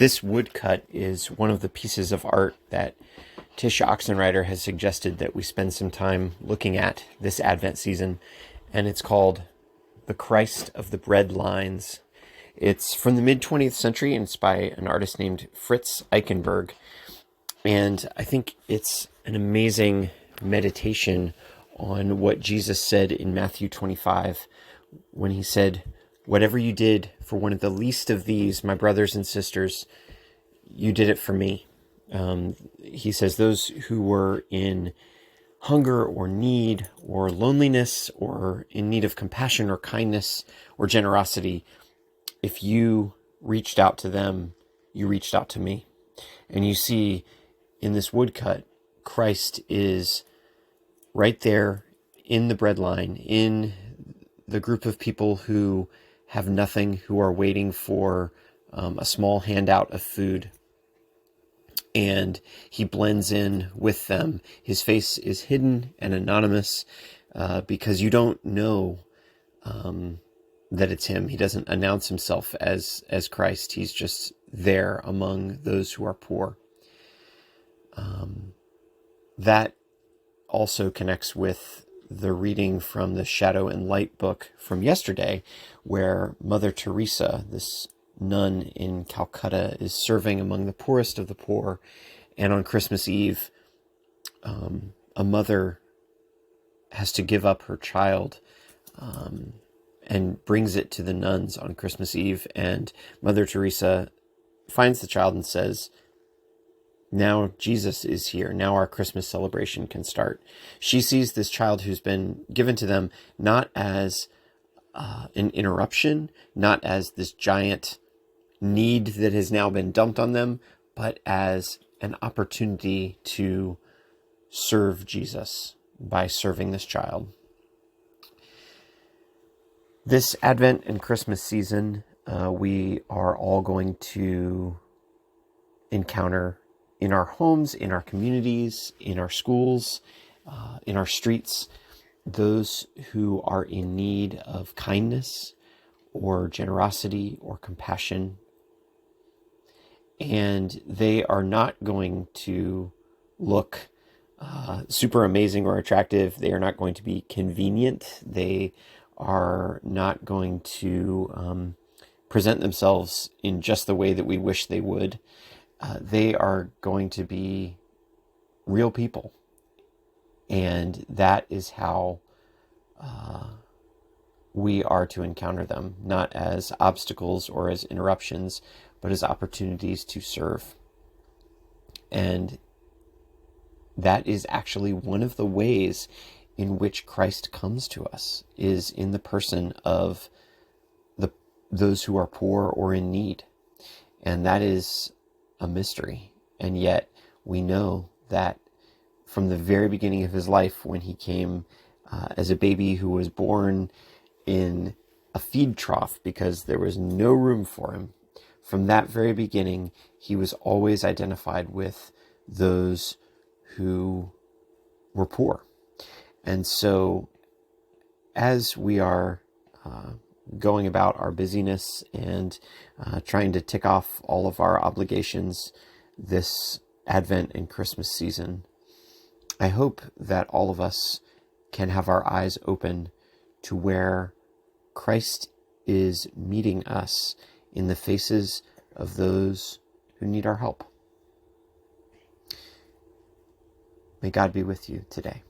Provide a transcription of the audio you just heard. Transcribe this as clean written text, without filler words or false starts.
This woodcut is one of the pieces of art that Tish Oxenreider has suggested that we spend some time looking at this Advent season, and it's called The Christ of the Breadlines. It's from the mid-20th century, and it's by an artist named Fritz Eichenberg, and I think it's an amazing meditation on what Jesus said in Matthew 25, when he said, "Whatever you did for one of the least of these, my brothers and sisters, you did it for me." He says those who were in hunger or need or loneliness or in need of compassion or kindness or generosity, if you reached out to them, you reached out to me. And you see in this woodcut, Christ is right there in the breadline, in the group of people who have nothing, who are waiting for a small handout of food. And he blends in with them. His face is hidden and anonymous because you don't know that it's him. He doesn't announce himself as Christ. He's just there among those who are poor. That also connects with the reading from the Shadow and Light book from yesterday, where Mother Teresa, this nun in Calcutta, is serving among the poorest of the poor. And on Christmas Eve, a mother has to give up her child and brings it to the nuns on Christmas Eve. And Mother Teresa finds the child and says, "Now Jesus is here. Now our Christmas celebration can start." She sees this child who's been given to them not as an interruption, not as this giant need that has now been dumped on them, but as an opportunity to serve Jesus by serving this child. This Advent and Christmas season, we are all going to encounter in our homes, in our communities, in our schools, in our streets, those who are in need of kindness or generosity or compassion. And they are not going to look super amazing or attractive. They are not going to be convenient. They are not going to present themselves in just the way that we wish they would. They are going to be real people. And that is how we are to encounter them, not as obstacles or as interruptions, but as opportunities to serve. And that is actually one of the ways in which Christ comes to us, is in the person of those who are poor or in need. And that is a mystery. And yet we know that from the very beginning of his life, when he came as a baby who was born in a feed trough because there was no room for him, from that very beginning, he was always identified with those who were poor. And so as we are going about our busyness and trying to tick off all of our obligations this Advent and Christmas season, I hope that all of us can have our eyes open to where Christ is meeting us in the faces of those who need our help. May God be with you today.